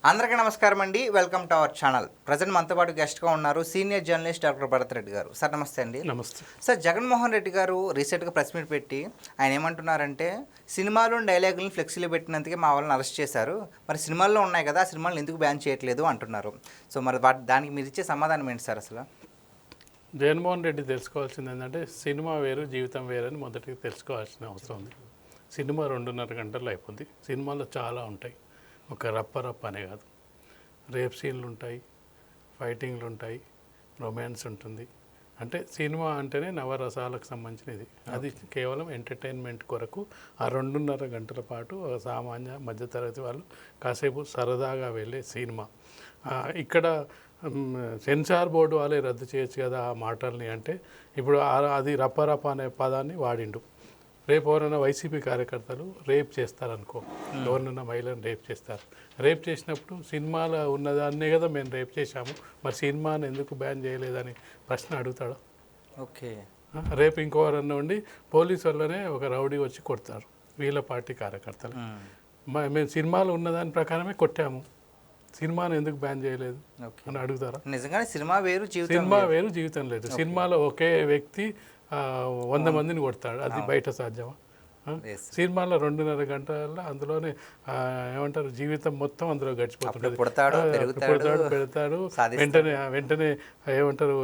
అందరికీ నమస్కారం అండి. Welcome to our channel. Present మనతో పాటు గెస్ట్గా ఉన్నారు senior journalist doctor Bharat Reddy గారు. సార్ నమస్తే అండి. నమస్తే సార్, జగన్మోహన్ రెడ్డి గారు రీసెంట్గా ప్రెస్ మీట్ పెట్టి ఆయన ఏమంటున్నారంటే సినిమాలోని డైలాగులను ఫ్లెక్సీలో పెట్టినందుకే మా వాళ్ళని అరెస్ట్ చేశారు, మరి సినిమాల్లో ఉన్నాయి కదా ఆ సినిమాలను ఎందుకు బ్యాన్ చేయట్లేదు అంటున్నారు. సో మరి దానికి మీరు ఇచ్చే సమాధానం ఏంటి సార్? అసలు జగన్మోహన్ రెడ్డి తెలుసుకోవాల్సింది ఏంటంటే సినిమా వేరు జీవితం వేరు అని మొదటిగా తెలుసుకోవాల్సిన అవసరం ఉంది. సినిమా 2.5 గంటల్లో అయిపోద్ది. సినిమాలో చాలా ఉంటాయి, ఒక రప్ప అనే కాదు. రేప్ సీన్లు ఉంటాయి, ఫైటింగ్లు ఉంటాయి, రొమాన్స్ ఉంటుంది. అంటే సినిమా అంటేనే నవరసాలకు సంబంధించినది. అది కేవలం ఎంటర్టైన్మెంట్ కొరకు ఆ 2.5 గంటల పాటు సామాన్య మధ్యతరగతి వాళ్ళు కాసేపు సరదాగా వెళ్ళే సినిమా. ఇక్కడ సెన్సార్ బోర్డు వాళ్ళే రద్దు చేయొచ్చు కదా ఆ మాటల్ని. అంటే ఇప్పుడు అది రప్ప అనే పదాన్ని వాడిండు. రేపు ఎవరైనా వైసీపీ కార్యకర్తలు రేప్ చేస్తారనుకో, ఎవరినైనా మహిళను రేప్ చేస్తారు. రేప్ చేసినప్పుడు సినిమాలో ఉన్నదాన్నే కదా మేము రేప్ చేశాము, మరి సినిమాని ఎందుకు బ్యాన్ చేయలేదని ప్రశ్న అడుగుతాడు. ఓకే, రేపు ఇంకోవరన్నా ఉండి పోలీసు వల్లనే ఒక రౌడీ వచ్చి కొడతారు వీళ్ళ పార్టీ కార్యకర్తలు. మేము సినిమాలో ఉన్నదాని ప్రకారమే కొట్టాము, సినిమాను ఎందుకు బ్యాన్ చేయలేదు అని అడుగుతారా? నిజంగానే సినిమా వేరు జీవితం లేదు. సినిమాలో ఒకే వ్యక్తి 100 మందిని కొడతాడు, అది బయట సాధ్యమా? సినిమాలో 2.5 గంటల అందులోనే ఏమంటారు జీవితం మొత్తం అందులో గడిచిపోతుంటుంది. పుడతాడు, పెడతాడు, వెంటనే ఏమంటారు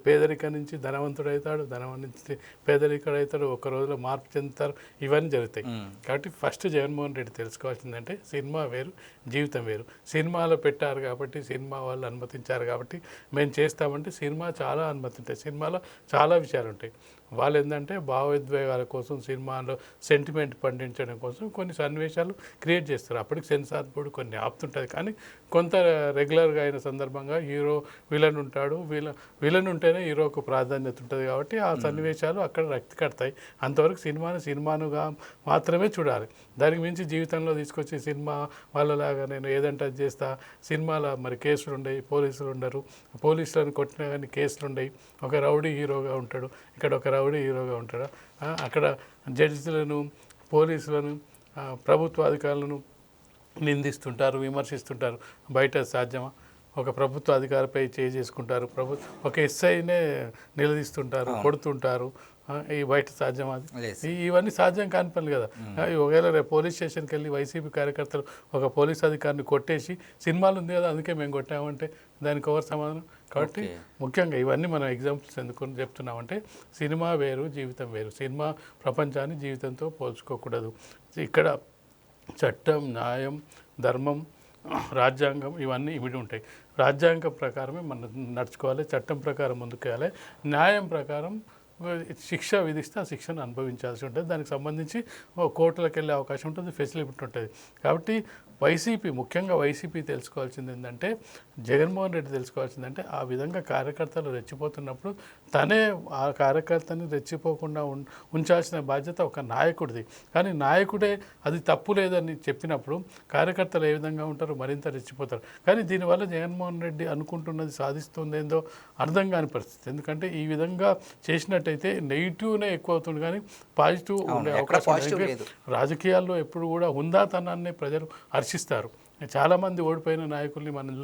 పేదరికం నుంచి ధనవంతుడు అవుతాడు, ధనవంతుడు నుంచి పేదరికుడు అవుతాడు, ఒక రోజులో మార్పు చెందుతారు. ఇవన్నీ జరుగుతాయి. కాబట్టి ఫస్ట్ జగన్మోహన్ రెడ్డి తెలుసుకోవాల్సిందంటే సినిమా వేరు జీవితం వేరు. సినిమాలో పెట్టారు కాబట్టి, సినిమా వాళ్ళు అనుమతించారు కాబట్టి మేము చేస్తామంటే సినిమా చాలా అనుమతి ఉంటాయి. సినిమాలో చాలా విషయాలు ఉంటాయి. వాళ్ళు ఏంటంటే భావోద్వేగాల కోసం, సినిమాలో సెంటిమెంట్ పండించడం కోసం కొన్ని సన్నివేశాలు క్రియేట్ చేస్తారు. అప్పటికి సెన్సార్ బోర్డు కొన్ని ఆపుతుంటుంది. కానీ కొంత రెగ్యులర్గా అయిన సందర్భంగా హీరో విలన్ ఉంటాడు, విలన్ ఉంటేనే హీరోకు ప్రాధాన్యత ఉంటుంది. కాబట్టి ఆ సన్నివేశాలు అక్కడ రక్తి కడతాయి. అంతవరకు సినిమానుగా మాత్రమే చూడాలి. దానికి మించి జీవితంలో తీసుకొచ్చి సినిమా వాళ్ళలాగా నేను ఏదంటే అది చేస్తా, సినిమాలో మరి కేసులు ఉండవు, పోలీసులు ఉండరు, పోలీసులను కొట్టినా కానీ కేసులు ఉండవు. ఒక రౌడీ హీరోగా ఉంటాడు, ఇక్కడ ఒక రౌడీ హీరోగా ఉంటాడు. అక్కడ జడ్జిలను, పోలీసులను, ప్రభుత్వ అధికారులను నిందిస్తుంటారు, విమర్శిస్తుంటారు. బయట సాధ్యమా? ఒక ప్రభుత్వ అధికారిపై చేసుకుంటారు, ఒక ఎస్ఐనే నిలదీస్తుంటారు, కొడుతుంటారు. ఈ బయట సాధ్యం? అది ఇవన్నీ సాధ్యం కాని పనులు కదా. ఒకవేళ రేపు పోలీస్ స్టేషన్కి వెళ్ళి వైసీపీ కార్యకర్తలు ఒక పోలీస్ అధికారిని కొట్టేసి సినిమాలు ఉంది కదా అందుకే మేము కొట్టామంటే దానికి ఎవరు సమాధానం? కాబట్టి ముఖ్యంగా ఇవన్నీ మనం ఎగ్జాంపుల్స్ ఎందుకు చెప్తున్నామంటే సినిమా వేరు జీవితం వేరు. సినిమా ప్రపంచాన్ని జీవితంతో పోల్చుకోకూడదు. ఇక్కడ చట్టం, న్యాయం, ధర్మం, రాజ్యాంగం ఇవన్నీ ఇమిడి ఉంటాయి. రాజ్యాంగం ప్రకారమే మనం నడుచుకోవాలి, చట్టం ప్రకారం ముందుకెళ్ళాలి, న్యాయం ప్రకారం శిక్ష విధిస్తే ఆ శిక్షను అనుభవించాల్సి ఉంటుంది. దానికి సంబంధించి కోర్టులకు వెళ్ళే అవకాశం ఉంటుంది, ఫెసిలిటీ ఉంటుంది. కాబట్టి ముఖ్యంగా వైసీపీ తెలుసుకోవాల్సింది ఏంటంటే, జగన్మోహన్ రెడ్డి తెలుసుకోవాల్సిందంటే ఆ విధంగా కార్యకర్తలు రెచ్చిపోతున్నప్పుడు తనే ఆ కార్యకర్తని రెచ్చిపోకుండా ఉంచాల్సిన బాధ్యత ఒక నాయకుడిది. కానీ నాయకుడే అది తప్పు లేదని చెప్పినప్పుడు కార్యకర్తలు ఏ విధంగా ఉంటారు? మరింత రెచ్చిపోతారు. కానీ దీనివల్ల జగన్మోహన్ రెడ్డి అనుకుంటున్నది సాధిస్తుందేందో అర్థం కాని పరిస్థితి. ఎందుకంటే ఈ విధంగా చేసినట్టయితే నెగిటివ్నే ఎక్కువ అవుతుంది కానీ పాజిటివ్ ఉండే అవకాశం లేదు. రాజకీయాల్లో ఎప్పుడు కూడా హుందాతనాన్ని ప్రజలు హర్షిస్తారు. చాలామంది ఓడిపోయిన నాయకుల్ని మనం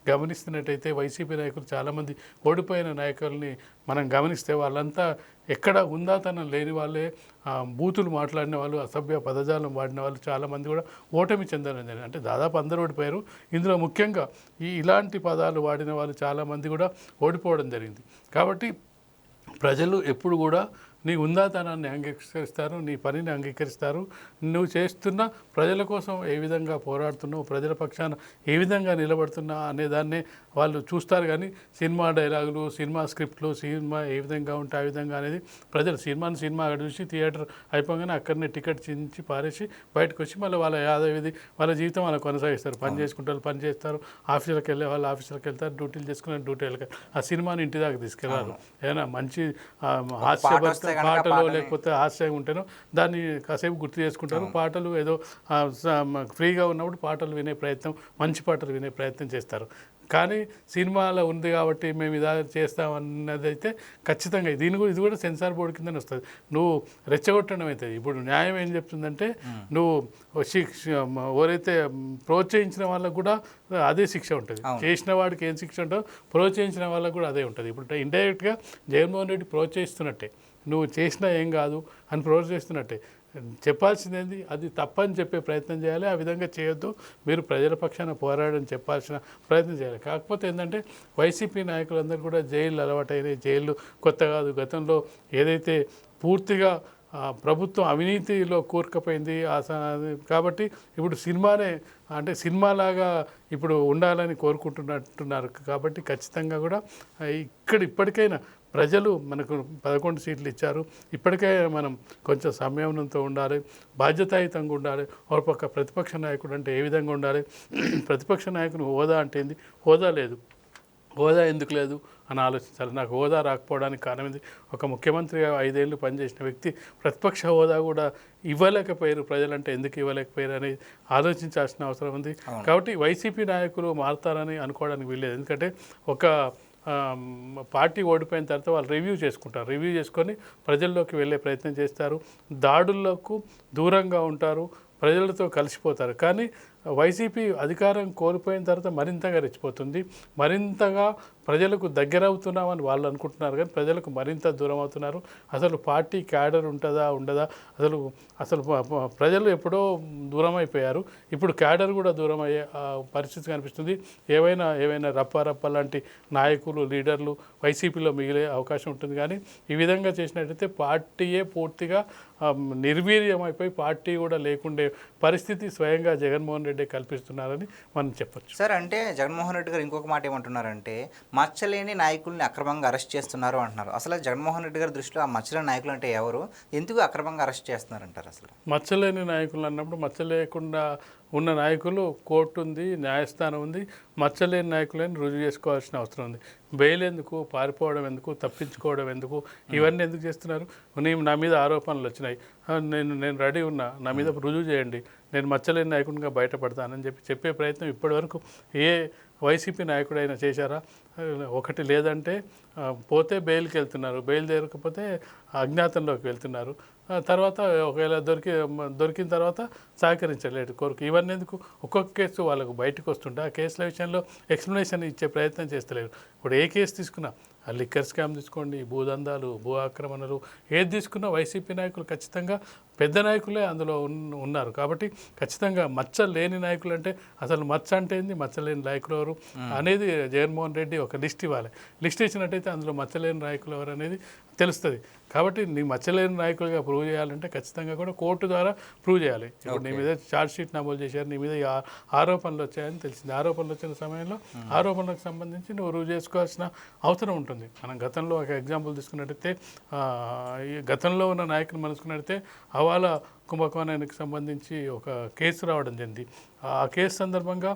గమనిస్తున్నట్టయితే వైసీపీ నాయకులు చాలామంది ఓడిపోయిన నాయకుల్ని మనం గమనిస్తే వాళ్ళంతా ఎక్కడ హుందాతనం లేని వాళ్ళే, బూతులు మాట్లాడిన వాళ్ళు, అసభ్య పదజాలం వాడిన వాళ్ళు చాలామంది కూడా ఓటమి చెందడం జరిగింది. అంటే దాదాపు అందరూ ఓడిపోయారు. ఇందులో ముఖ్యంగా ఇలాంటి పదాలు వాడిన వాళ్ళు చాలామంది కూడా ఓడిపోవడం జరిగింది. కాబట్టి ప్రజలు ఎప్పుడు కూడా నీ ఉందాతనాన్ని అంగీకరిస్తారు, నీ పనిని అంగీకరిస్తారు. నువ్వు చేస్తున్న ప్రజల కోసం ఏ విధంగా పోరాడుతున్నావు, ప్రజల పక్షాన ఏ విధంగా నిలబడుతున్నా అనే దాన్నే వాళ్ళు చూస్తారు. కానీ సినిమా డైలాగులు, సినిమా స్క్రిప్ట్లు, సినిమా ఏ విధంగా ఉంటే ఆ విధంగా అనేది ప్రజలు సినిమా చూసి థియేటర్ అయిపోగానే అక్కడనే టికెట్ చించి పారేసి బయటకు వచ్చి మళ్ళీ వాళ్ళ యాదవిధి వాళ్ళ జీవితం వాళ్ళు కొనసాగిస్తారు. పని చేసుకుంటారు, పని చేస్తారు, ఆఫీసులకు వెళ్ళే వాళ్ళు ఆఫీసులకు వెళ్తారు, డ్యూటీలు చేసుకుని డ్యూటీలు ఆ సినిమాని ఇంటి దాకా తీసుకెళ్ళారు. ఏదైనా మంచి హాస్యభరిత కనుక పాటలు లేకపోతే హాస్యం ఉంటేనో దాన్ని కాసేపు గుర్తు చేసుకుంటారు. పాటలు ఏదో ఫ్రీగా ఉన్నప్పుడు పాటలు వినే ప్రయత్నం, మంచి పాటలు వినే ప్రయత్నం చేస్తారు. కానీ సినిమాలో ఉంది కాబట్టి మేము ఇలా చేస్తాం అన్నది అయితే ఖచ్చితంగా ఇది కూడా సెన్సార్ బోర్డు కిందనే వస్తుంది. నువ్వు రెచ్చగొట్టడం అవుతుంది. ఇప్పుడు న్యాయం ఏం చెప్తుందంటే నువ్వు ఎవరైతే ప్రోత్సహించిన వాళ్ళకు కూడా అదే శిక్ష ఉంటుంది. చేసిన వాడికి ఏం శిక్ష ఉంటుందో ప్రోత్సహించిన వాళ్ళకు కూడా అదే ఉంటుంది. ఇప్పుడు ఇండైరెక్ట్గా జగన్మోహన్ రెడ్డి ప్రోత్సహిస్తున్నట్టే, నువ్వు చేసినా ఏం కాదు అని ప్రోత్సహిస్తున్నట్టే. చెప్పాల్సింది అది తప్పని చెప్పే ప్రయత్నం చేయాలి. ఆ విధంగా చేయొద్దు, మీరు ప్రజల పక్షాన పోరాడని చెప్పాల్సిన ప్రయత్నం చేయాలి. కాకపోతే ఏంటంటే వైసీపీ నాయకులందరూ కూడా జైలు అలవాటైనాయి. జైళ్ళు కొత్త కాదు. గతంలో ఏదైతే పూర్తిగా ప్రభుత్వం అవినీతిలో కూరుకుపోయింది కాబట్టి ఇప్పుడు సినిమానే అంటే సినిమాలాగా ఇప్పుడు ఉండాలని కోరుకుంటున్నట్టున్నారు. కాబట్టి ఖచ్చితంగా కూడా ఇప్పటికైనా ప్రజలు మనకు 11 సీట్లు ఇచ్చారు. ఇప్పటికే మనం కొంచెం సంయమనంతో ఉండాలి, బాధ్యతాయుతంగా ఉండాలి. ఒక పక్క ప్రతిపక్ష నాయకుడు అంటే ఏ విధంగా ఉండాలి, ప్రతిపక్ష నాయకుని హోదా అంటే ఏంది, హోదా లేదు, హోదా ఎందుకు లేదు అని ఆలోచించాలి. నాకు హోదా రాకపోవడానికి కారణం ఏంది, ఒక ముఖ్యమంత్రిగా 5 ఏళ్ళు పనిచేసిన వ్యక్తి ప్రతిపక్ష హోదా కూడా ఇవ్వలేకపోయారు, ప్రజలంటే ఎందుకు ఇవ్వలేకపోయారు అనేది ఆలోచించాల్సిన అవసరం ఉంది. కాబట్టి వైసీపీ నాయకులు మారుతారని అనుకోవడానికి వీల్లేదు. ఎందుకంటే ఒక పార్టీ ఓడిపోయిన తర్వాత వాళ్ళు రివ్యూ చేసుకుంటారు. రివ్యూ చేసుకొని ప్రజల్లోకి వెళ్ళే ప్రయత్నం చేస్తారు, దాడులకు దూరంగా ఉంటారు, ప్రజలతో కలిసిపోతారు. కానీ వైసీపీ అధికారం కోల్పోయిన తర్వాత మరింతగా రెచ్చిపోతుంది, మరింతగా ప్రజలకు దగ్గర అవుతున్నామని వాళ్ళు అనుకుంటున్నారు. కానీ ప్రజలకు మరింత దూరం అవుతున్నారు. అసలు పార్టీ క్యాడర్ ఉంటుందా ఉండదా, అసలు ప్రజలు ఎప్పుడో దూరం అయిపోయారు. ఇప్పుడు క్యాడర్ కూడా దూరం అయ్యే పరిస్థితి కనిపిస్తుంది. ఏవైనా రప్ప లాంటి నాయకులు, లీడర్లు వైసీపీలో మిగిలే అవకాశం ఉంటుంది. కానీ ఈ విధంగా చేసినట్టయితే పార్టీయే పూర్తిగా నిర్వీర్యం అయిపోయి పార్టీ కూడా లేకుండే పరిస్థితి స్వయంగా జగన్మోహన్ రెడ్డి కల్పిస్తున్నారని మనం చెప్పొచ్చు. సార్, అంటే జగన్మోహన్ రెడ్డి గారు ఇంకొక మాట ఏమంటున్నారంటే మచ్చలేని నాయకుల్ని అక్రమంగా అరెస్ట్ చేస్తున్నారు అంటున్నారు. అసలు జగన్మోహన్ రెడ్డి గారి దృష్టిలో ఆ మచ్చలేని నాయకులు అంటే ఎవరు, ఎందుకు అక్రమంగా అరెస్ట్ చేస్తున్నారంటారు? అసలు మచ్చలేని నాయకులు అన్నప్పుడు మచ్చ లేకుండా ఉన్న నాయకులు కోర్టు ఉంది, న్యాయస్థానం ఉంది. మచ్చలేని నాయకులని రుజువు చేసుకోవాల్సిన అవసరం ఉంది. బెయిల్ ఎందుకు, పారిపోవడం ఎందుకు, తప్పించుకోవడం ఎందుకు, ఇవన్నీ ఎందుకు చేస్తున్నారు? నా మీద ఆరోపణలు వచ్చినాయి, నేను రెడీ ఉన్నా, నా మీద రుజువు చేయండి, నేను మచ్చలేని నాయకునిగా బయటపడతానని చెప్పే ప్రయత్నం ఇప్పటివరకు ఏ వైసీపీ నాయకుడైనా చేశారా? ఒకటి లేదంటే పోతే బెయిల్కి వెళ్తున్నారు, బెయిల్ దొరకకపోతే అజ్ఞాతంలోకి వెళ్తున్నారు. తర్వాత ఒకవేళ దొరికిన తర్వాత సహకరించలేదు కోరిక. ఇవన్నీ ఎందుకు? ఒక్కొక్క కేసు వాళ్ళకు బయటకు వస్తుంటే ఆ కేసుల విషయంలో ఎక్స్ప్లెనేషన్ ఇచ్చే ప్రయత్నం చేస్తలేరు. ఇప్పుడు ఏ కేసు తీసుకున్నా, ఆ లిక్కర్ స్కామ్ తీసుకోండి, భూదందాలు, భూ ఆక్రమణలు, ఏది తీసుకున్నా వైసీపీ నాయకులు ఖచ్చితంగా పెద్ద నాయకులే అందులో ఉన్నారు. కాబట్టి ఖచ్చితంగా మచ్చ లేని నాయకులు అంటే అసలు మచ్చ అంటే ఏంది, మచ్చలేని నాయకులు ఎవరు అనేది జగన్మోహన్ రెడ్డి ఒక లిస్ట్ ఇవ్వాలి. లిస్ట్ ఇచ్చినట్టయితే అందులో మచ్చలేని నాయకులు ఎవరు అనేది తెలుస్తుంది. కాబట్టి నీ మచ్చలేని నాయకులుగా ప్రూవ్ చేయాలంటే ఖచ్చితంగా కూడా కోర్టు ద్వారా ప్రూవ్ చేయాలి. ఇప్పుడు నీ మీద ఛార్జ్ షీట్ నమోదు చేశారు, నీ మీద ఆరోపణలు వచ్చాయని తెలిసింది. ఆరోపణలు వచ్చిన సమయంలో ఆరోపణలకు సంబంధించి నువ్వు రుజువు చేసుకోవాల్సిన అవసరం ఉంటుంది. మనం గతంలో ఒక ఎగ్జాంపుల్ తీసుకున్నట్టయితే ఈ గతంలో ఉన్న నాయకులు మనసుకున్నట్టయితే హవాలా కుంభకోణానికి సంబంధించి ఒక కేసు రావడం జరిగింది. ఆ కేసు సందర్భంగా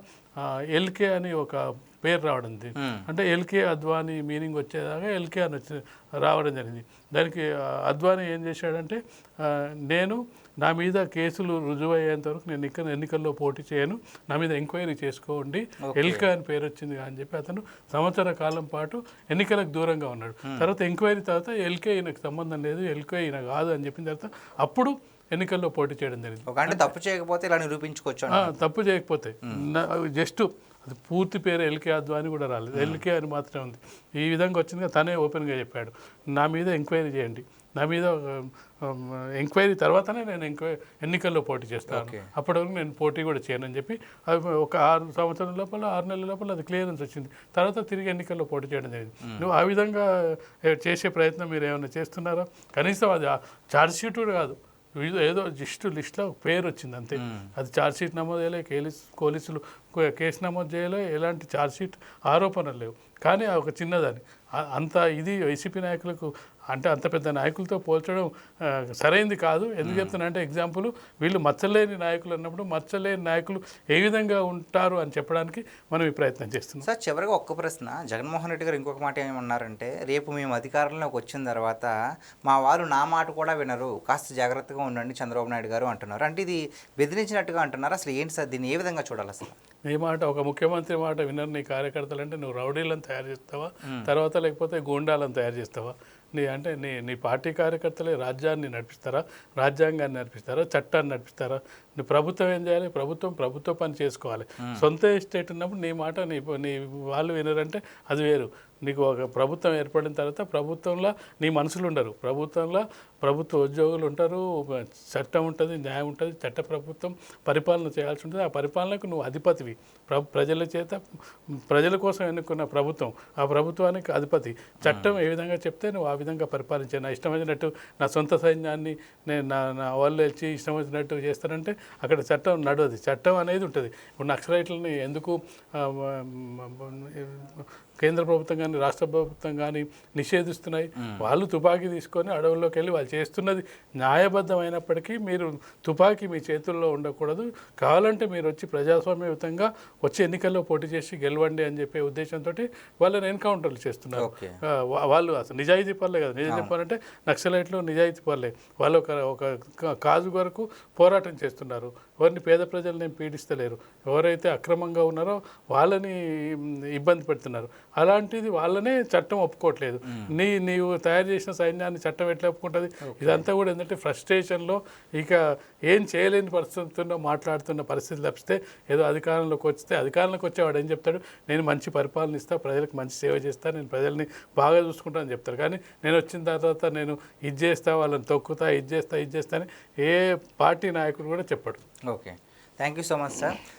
ఎల్కే అని ఒక పేరు రావడం జరిగింది. అంటే ఎల్కే అద్వానీ మీనింగ్ వచ్చేదాకా ఎల్కే అని రావడం జరిగింది. దానికి అద్వానీ ఏం చేశాడంటే, నా మీద కేసులు రుజువు అయ్యేంత వరకు నేను ఎన్నికల్లో పోటీ చేయను, నా మీద ఎంక్వైరీ చేసుకోండి, ఎల్కే అని పేరు వచ్చింది అని చెప్పి అతను సంవత్సర కాలం పాటు ఎన్నికలకు దూరంగా ఉన్నాడు. తర్వాత ఎంక్వైరీ తర్వాత ఎల్కే ఈయనకు సంబంధం లేదు, ఎల్కే ఈయన కాదు అని చెప్పిన తర్వాత అప్పుడు ఎన్నికల్లో పోటీ చేయడం జరిగింది. అంటే తప్పు చేయకపోతే ఇలా నిరూపించుకోవచ్చు. తప్పు చేయకపోతే జస్ట్ అది పూర్తి పేరు ఎల్కే అద్వానీ కూడా రాలేదు, ఎల్కే అని మాత్రమే ఉంది. ఈ విధంగా వచ్చిందిగా తనే ఓపెన్గా చెప్పాడు, నా మీద ఎంక్వైరీ చేయండి, నా మీద ఎంక్వైరీ తర్వాతనే నేను ఎన్నికల్లో పోటీ చేస్తాను, అప్పటి వరకు నేను పోటీ కూడా చేయనని చెప్పి ఒక 6 సంవత్సరాల లోపల 6 నెలల లోపల అది క్లియరెన్స్ వచ్చింది. తర్వాత తిరిగి ఎన్నికల్లో పోటీ చేయడం జరిగింది. నువ్వు ఆ విధంగా చేసే ప్రయత్నం మీరు ఏమైనా చేస్తున్నారా? కనీసం అది ఛార్జ్ షీట్ కూడా కాదు, ఏదో జస్ట్ లిస్ట్లో పేరు వచ్చింది అంతే. అది ఛార్జ్షీట్ నమోదు చేయలే, పోలీసులు కేసు నమోదు చేయలే, ఎలాంటి ఛార్జ్షీట్ ఆరోపణలు లేవు. కానీ ఒక చిన్నదాన్ని అంత ఇది వైసీపీ నాయకులకు అంటే అంత పెద్ద నాయకులతో పోల్చడం సరైంది కాదు. ఎందుకు చెప్తున్నా అంటే ఎగ్జాంపుల్ వీళ్ళు మచ్చలేని నాయకులు అన్నప్పుడు మచ్చలేని నాయకులు ఏ విధంగా ఉంటారు అని చెప్పడానికి మనం ఈ ప్రయత్నం చేస్తున్నాం. సార్ చివరిగా ఒక్క ప్రశ్న, జగన్మోహన్ రెడ్డి గారు ఇంకొక మాట ఏమన్నారంటే, రేపు మేము అధికారంలోకి వచ్చిన తర్వాత మా వారు నా మాట కూడా వినరు, కాస్త జాగ్రత్తగా ఉండండి చంద్రబాబు నాయుడు గారు అంటున్నారు. అంటే ఇది బెదిరించినట్టుగా అంటున్నారు. అసలు ఏంటి సార్, దీన్ని ఏ విధంగా చూడాలి అసలు? నీ మాట ఒక ముఖ్యమంత్రి మాట వినరు నీ కార్యకర్తలు అంటే నువ్వు రౌడీలను తయారు చేస్తావా, తర్వాత లేకపోతే గూండాలను తయారు చేస్తావా? అంటే నీ పార్టీ కార్యకర్తలే రాజ్యాన్ని నడిపిస్తారా, రాజ్యాంగాన్ని నడిపిస్తారా, చట్టాన్ని నడిపిస్తారా? నీ ప్రభుత్వం ఏం చేయాలి? ప్రభుత్వ పని చేసుకోవాలి. సొంత ఎస్టేట్ ఉన్నప్పుడు నీ మాట నీ వాళ్ళు వినరంటే అది వేరు. నీకు ఒక ప్రభుత్వం ఏర్పడిన తర్వాత ప్రభుత్వంలో నీ మనుషులు ఉండరు, ప్రభుత్వ ఉద్యోగులు ఉంటారు, చట్టం ఉంటుంది, న్యాయం ఉంటుంది, చట్ట ప్రభుత్వం పరిపాలన చేయాల్సి ఉంటుంది. ఆ పరిపాలనకు నువ్వు అధిపతివి. ప్రజల చేత ప్రజల కోసం ఎన్నుకున్న ప్రభుత్వం, ఆ ప్రభుత్వానికి అధిపతి. చట్టం ఏ విధంగా చెప్తే నువ్వు ఆ విధంగా పరిపాలించే. నా ఇష్టం వచ్చినట్టు నా సొంత సైన్యాన్ని నేను నా వాళ్ళు వచ్చి ఇష్టం వచ్చినట్టు చేస్తానంటే అక్కడ చట్టం నడవదు. చట్టం అనేది ఉంటుంది. ఇప్పుడు నక్సలైట్లని ఎందుకు కేంద్ర ప్రభుత్వం కానీ రాష్ట్ర ప్రభుత్వం కానీ నిషేధిస్తున్నాయి? వాళ్ళు తుపాకీ తీసుకొని అడవుల్లోకి వెళ్ళి వాళ్ళు చేస్తున్నది న్యాయబద్ధమైనప్పటికీ మీరు తుపాకీ మీ చేతుల్లో ఉండకూడదు. కావాలంటే మీరు వచ్చి ప్రజాస్వామ్యయుతంగా వచ్చి ఎన్నికల్లో పోటీ చేసి గెలవండి అని చెప్పే ఉద్దేశంతో వాళ్ళని ఎన్కౌంటర్లు చేస్తున్నారు. వాళ్ళు అసలు నిజాయితీ పర్లే కదా. నిజం చెప్పాలంటే నక్సలైట్లు నిజాయితీ పర్లే. వాళ్ళు ఒక కాజు వరకు పోరాటం చేస్తున్నారు. ఎవరిని పేద ప్రజల్ని పీడిస్తలేరు. ఎవరైతే అక్రమంగా ఉన్నారో వాళ్ళని ఇబ్బంది పెడుతున్నారు. అలాంటిది వాళ్ళనే చట్టం ఒప్పుకోవట్లేదు. నీవు తయారు చేసిన సైన్యాన్ని చట్టం ఎట్లా ఒప్పుకుంటుంది? ఇదంతా కూడా ఏంటంటే ఫ్రస్ట్రేషన్లో ఇక ఏం చేయలేని పరిస్థితుల్లో మాట్లాడుతున్న పరిస్థితి తప్పిస్తే ఏదో అధికారంలోకి వచ్చేవాడు ఏం చెప్తాడు? నేను మంచి పరిపాలన ఇస్తా, ప్రజలకు మంచి సేవ చేస్తా, నేను ప్రజల్ని బాగా చూసుకుంటా అని చెప్తారు. కానీ నేను వచ్చిన తర్వాత నేను ఇది చేస్తా, వాళ్ళని తొక్కుతా, ఇది చేస్తా అని ఏ పార్టీ నాయకుడు కూడా చెప్పాడు. Okay, thank you so much sir.